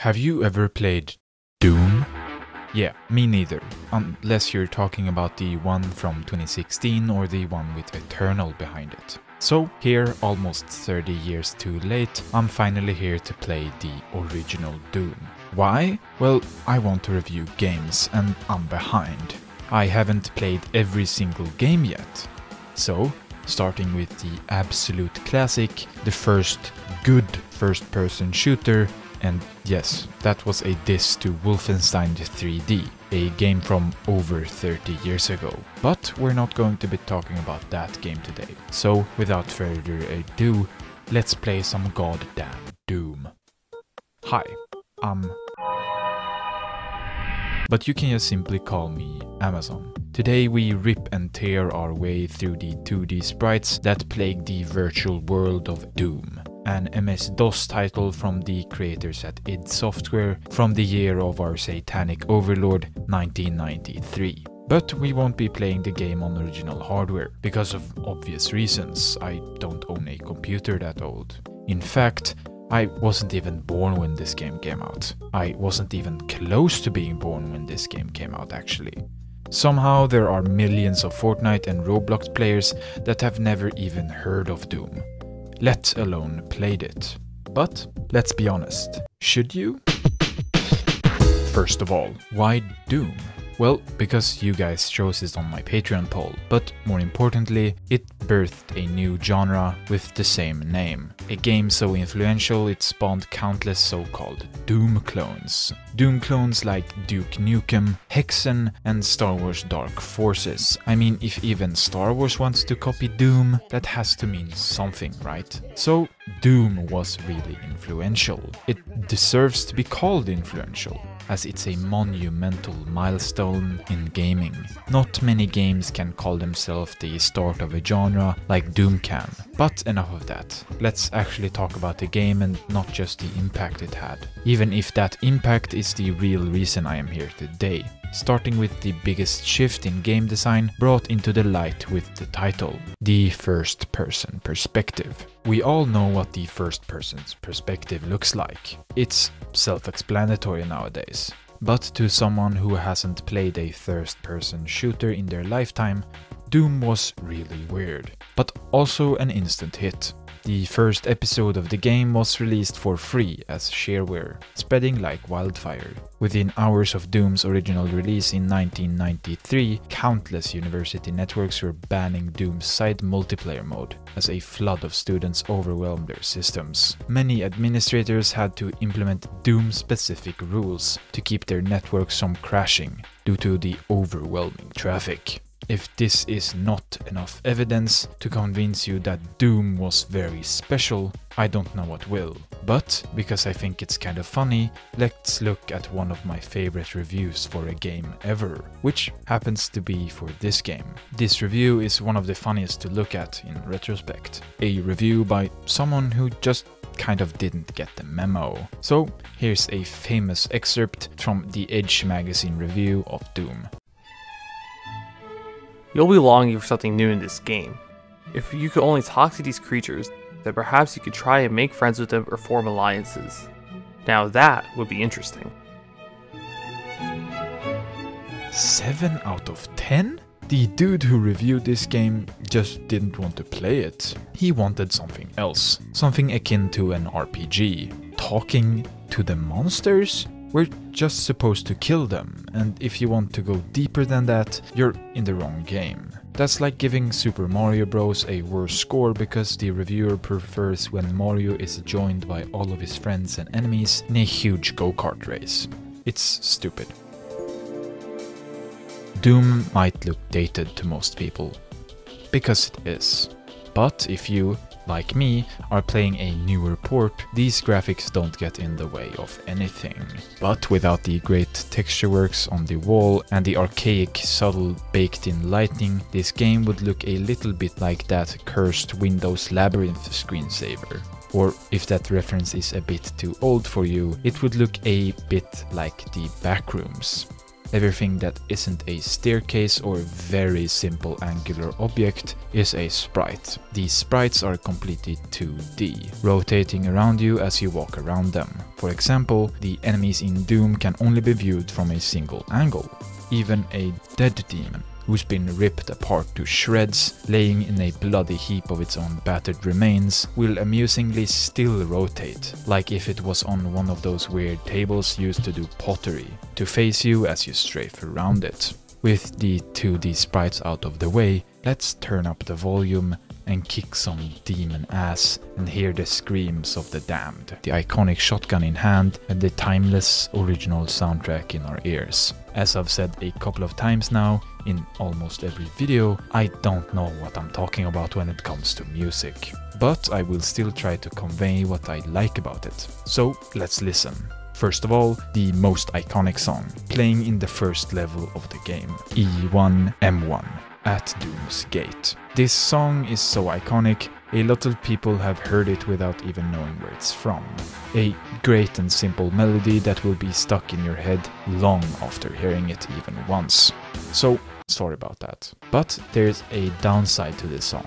Have you ever played Doom? Yeah, me neither, unless you're talking about the one from 2016 or the one with Eternal behind it. So here, almost 30 years too late, I'm finally here to play the original Doom. Why? Well, I want to review games and I'm behind. I haven't played every single game yet. So, starting with the absolute classic, the first good first-person shooter. And yes, that was a diss to Wolfenstein 3D, a game from over 30 years ago. But we're not going to be talking about that game today. So without further ado, let's play some goddamn Doom. Hi, but you can just simply call me Amazon. Today we rip and tear our way through the 2D sprites that plague the virtual world of Doom, an MS-DOS title from the creators at id Software from the year of our satanic overlord 1993. But we won't be playing the game on original hardware, because of obvious reasons. I don't own a computer that old. In fact, I wasn't even born when this game came out. I wasn't even close to being born when this game came out, actually. Somehow there are millions of Fortnite and Roblox players that have never even heard of Doom, let alone played it. But let's be honest, should you? First of all, why Doom? Well, because you guys chose it on my Patreon poll, but more importantly, it birthed a new genre with the same name. A game so influential it spawned countless so-called Doom clones. Doom clones like Duke Nukem, Hexen, and Star Wars Dark Forces. I mean, if even Star Wars wants to copy Doom, that has to mean something, right? So, Doom was really influential. It deserves to be called influential, as it's a monumental milestone in gaming. Not many games can call themselves the start of a genre like Doom can. But enough of that. Let's actually talk about the game and not just the impact it had. Even if that impact is the real reason I am here today. Starting with the biggest shift in game design brought into the light with the title, the first-person perspective. We all know what the first-person's perspective looks like. It's self-explanatory nowadays. But to someone who hasn't played a first-person shooter in their lifetime, Doom was really weird, but also an instant hit. The first episode of the game was released for free as shareware, spreading like wildfire. Within hours of Doom's original release in 1993, countless university networks were banning Doom's side multiplayer mode, as a flood of students overwhelmed their systems. Many administrators had to implement Doom-specific rules to keep their networks from crashing due to the overwhelming traffic. If this is not enough evidence to convince you that Doom was very special, I don't know what will. But, because I think it's kind of funny, let's look at one of my favorite reviews for a game ever, which happens to be for this game. This review is one of the funniest to look at in retrospect. A review by someone who just kind of didn't get the memo. So, here's a famous excerpt from the Edge magazine review of Doom. You'll be longing for something new in this game. If you could only talk to these creatures, then perhaps you could try and make friends with them or form alliances. Now that would be interesting. 7 out of 10? The dude who reviewed this game just didn't want to play it. He wanted something else. Something akin to an RPG. Talking to the monsters? We're just supposed to kill them, and if you want to go deeper than that, you're in the wrong game. That's like giving Super Mario Bros. A worse score because the reviewer prefers when Mario is joined by all of his friends and enemies in a huge go-kart race. It's stupid. Doom might look dated to most people, because it is. But if you, like me, are playing a newer port, these graphics don't get in the way of anything. But without the great texture works on the wall and the archaic, subtle, baked-in lighting, this game would look a little bit like that cursed Windows Labyrinth screensaver. Or if that reference is a bit too old for you, it would look a bit like the Backrooms. Everything that isn't a staircase or very simple angular object is a sprite. These sprites are completely 2D, rotating around you as you walk around them. For example, the enemies in Doom can only be viewed from a single angle. Even a dead demon, who's been ripped apart to shreds, laying in a bloody heap of its own battered remains, will amusingly still rotate, like if it was on one of those weird tables used to do pottery, to face you as you strafe around it. With the 2D sprites out of the way, let's turn up the volume and kick some demon ass and hear the screams of the damned, the iconic shotgun in hand and the timeless original soundtrack in our ears. As I've said a couple of times now, in almost every video, I don't know what I'm talking about when it comes to music. But I will still try to convey what I like about it. So let's listen. First of all, the most iconic song, playing in the first level of the game, E1M1, At Doom's Gate. This song is so iconic, a lot of people have heard it without even knowing where it's from. A great and simple melody that will be stuck in your head long after hearing it even once. So, sorry about that. But there's a downside to this song.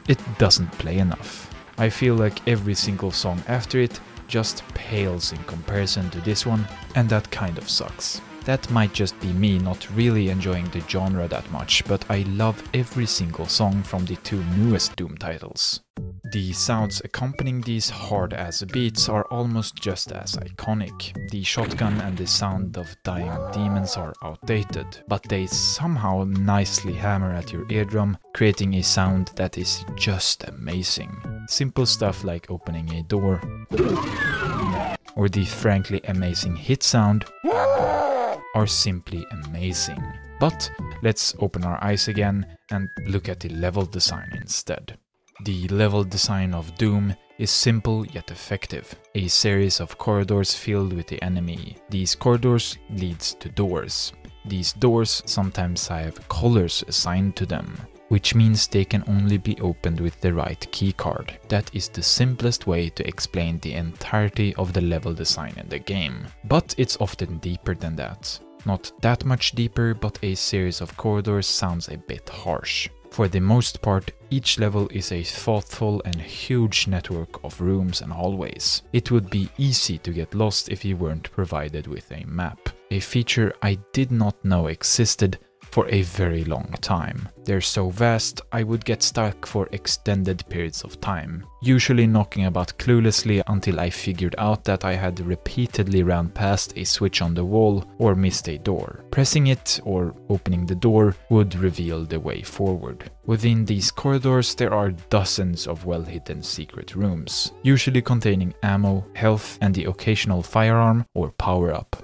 It doesn't play enough. I feel like every single song after it just pales in comparison to this one, and that kind of sucks. That might just be me not really enjoying the genre that much, but I love every single song from the two newest Doom titles. The sounds accompanying these hard-ass beats are almost just as iconic. The shotgun and the sound of dying demons are outdated, but they somehow nicely hammer at your eardrum, creating a sound that is just amazing. Simple stuff like opening a door, or the frankly amazing hit sound, are simply amazing. But let's open our eyes again and look at the level design instead. The level design of Doom is simple yet effective. A series of corridors filled with the enemy. These corridors leads to doors. These doors sometimes have colors assigned to them, which means they can only be opened with the right keycard. That is the simplest way to explain the entirety of the level design in the game. But it's often deeper than that. Not that much deeper, but a series of corridors sounds a bit harsh. For the most part, each level is a thoughtful and huge network of rooms and hallways. It would be easy to get lost if you weren't provided with a map. A feature I did not know existed for a very long time. They're so vast, I would get stuck for extended periods of time, usually knocking about cluelessly until I figured out that I had repeatedly ran past a switch on the wall or missed a door. Pressing it or opening the door would reveal the way forward. Within these corridors there are dozens of well-hidden secret rooms, usually containing ammo, health and the occasional firearm or power-up.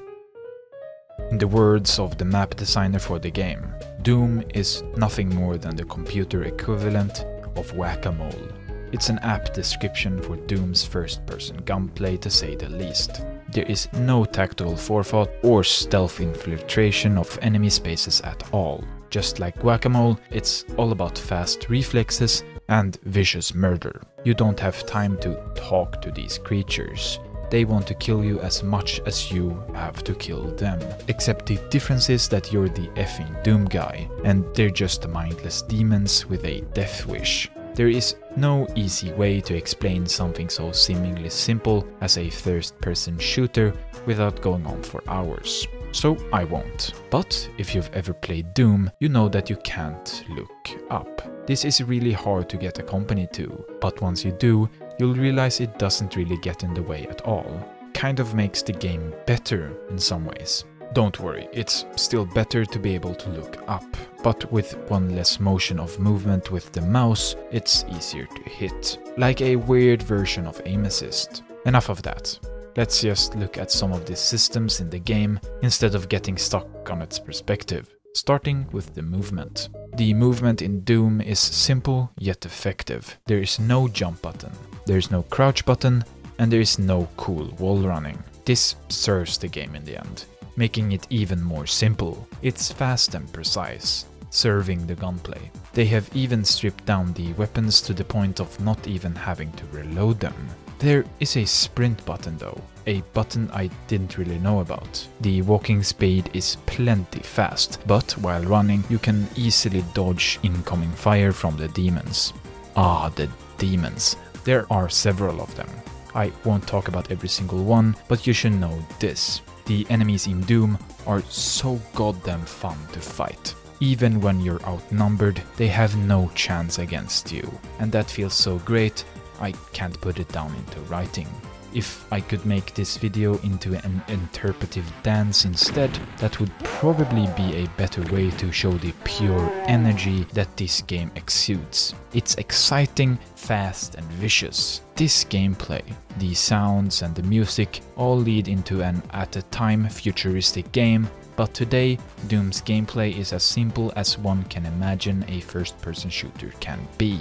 In the words of the map designer for the game, Doom is nothing more than the computer equivalent of Whack-A-Mole. It's an apt description for Doom's first-person gunplay to say the least. There is no tactical forethought or stealth infiltration of enemy spaces at all. Just like Whack-A-Mole, it's all about fast reflexes and vicious murder. You don't have time to talk to these creatures. They want to kill you as much as you have to kill them. Except the difference is that you're the effing Doom guy, and they're just mindless demons with a death wish. There is no easy way to explain something so seemingly simple as a first-person shooter without going on for hours. So I won't. But if you've ever played Doom, you know that you can't look up. This is really hard to get a company to, but once you do, you'll realize it doesn't really get in the way at all. Kind of makes the game better in some ways. Don't worry, it's still better to be able to look up, but with one less motion of movement with the mouse, it's easier to hit. Like a weird version of aim assist. Enough of that. Let's just look at some of the systems in the game instead of getting stuck on its perspective. Starting with the movement. The movement in Doom is simple yet effective. There is no jump button, there is no crouch button, and there is no cool wall running. This serves the game in the end, making it even more simple. It's fast and precise, serving the gunplay. They have even stripped down the weapons to the point of not even having to reload them. There is a sprint button though, a button I didn't really know about. The walking speed is plenty fast, but while running you can easily dodge incoming fire from the demons. Ah, the demons. There are several of them. I won't talk about every single one, but you should know this. The enemies in Doom are so goddamn fun to fight. Even when you're outnumbered, they have no chance against you. And that feels so great, I can't put it down into writing. If I could make this video into an interpretive dance instead, that would probably be a better way to show the pure energy that this game exudes. It's exciting, fast and vicious. This gameplay, the sounds and the music all lead into an at the time futuristic game, but today Doom's gameplay is as simple as one can imagine a first-person shooter can be,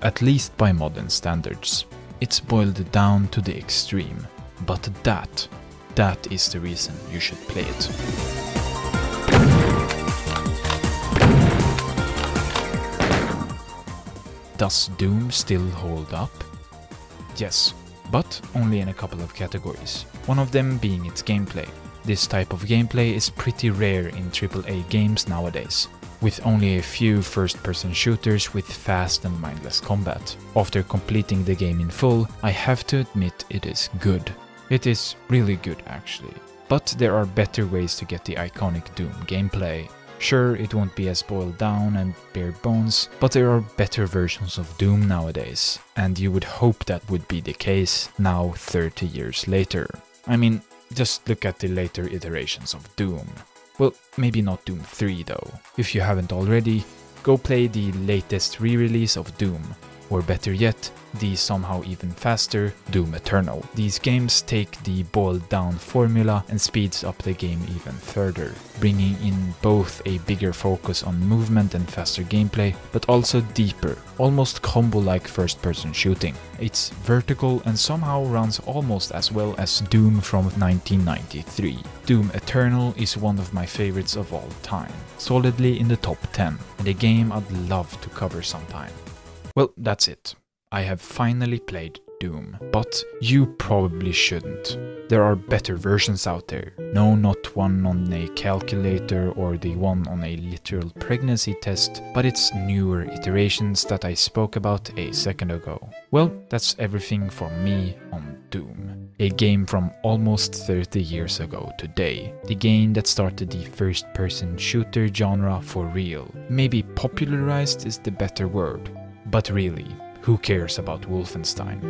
at least by modern standards. It's boiled down to the extreme, but that is the reason you should play it. Does Doom still hold up? Yes, but only in a couple of categories, one of them being its gameplay. This type of gameplay is pretty rare in AAA games nowadays, with only a few first-person shooters with fast and mindless combat. After completing the game in full, I have to admit it is good. It is really good actually. But there are better ways to get the iconic Doom gameplay. Sure, it won't be as boiled down and bare bones, but there are better versions of Doom nowadays, and you would hope that would be the case now 30 years later. I mean, just look at the later iterations of Doom. Well, maybe not Doom 3 though. If you haven't already, go play the latest re-release of Doom, or better yet, the somehow even faster Doom Eternal. These games take the boiled down formula and speeds up the game even further, bringing in both a bigger focus on movement and faster gameplay, but also deeper, almost combo-like first-person shooting. It's vertical and somehow runs almost as well as Doom from 1993. Doom Eternal is one of my favorites of all time, solidly in the top 10, and a game I'd love to cover sometime. Well, that's it. I have finally played Doom, but you probably shouldn't. There are better versions out there. No, not one on a calculator or the one on a literal pregnancy test, but it's newer iterations that I spoke about a second ago. Well, that's everything from me on Doom. A game from almost 30 years ago today. The game that started the first-person shooter genre for real. Maybe popularized is the better word. But really, who cares about Wolfenstein?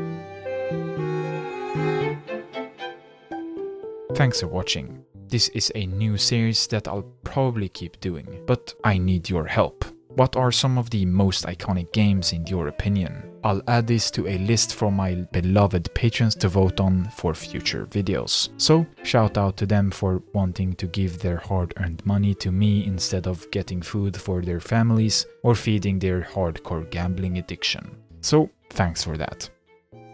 Thanks for watching. This is a new series that I'll probably keep doing, but I need your help. What are some of the most iconic games in your opinion? I'll add this to a list from my beloved patrons to vote on for future videos. So shout out to them for wanting to give their hard-earned money to me instead of getting food for their families or feeding their hardcore gambling addiction. So thanks for that.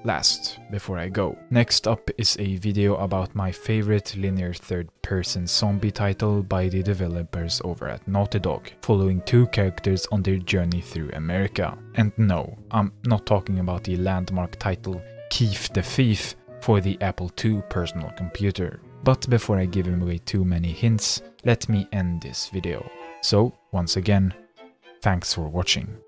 Last, before I go, next up is a video about my favorite linear third-person zombie title by the developers over at Naughty Dog, following two characters on their journey through America. And no, I'm not talking about the landmark title Keef the Thief for the Apple II personal computer. But before I give away too many hints, let me end this video. So, once again, thanks for watching.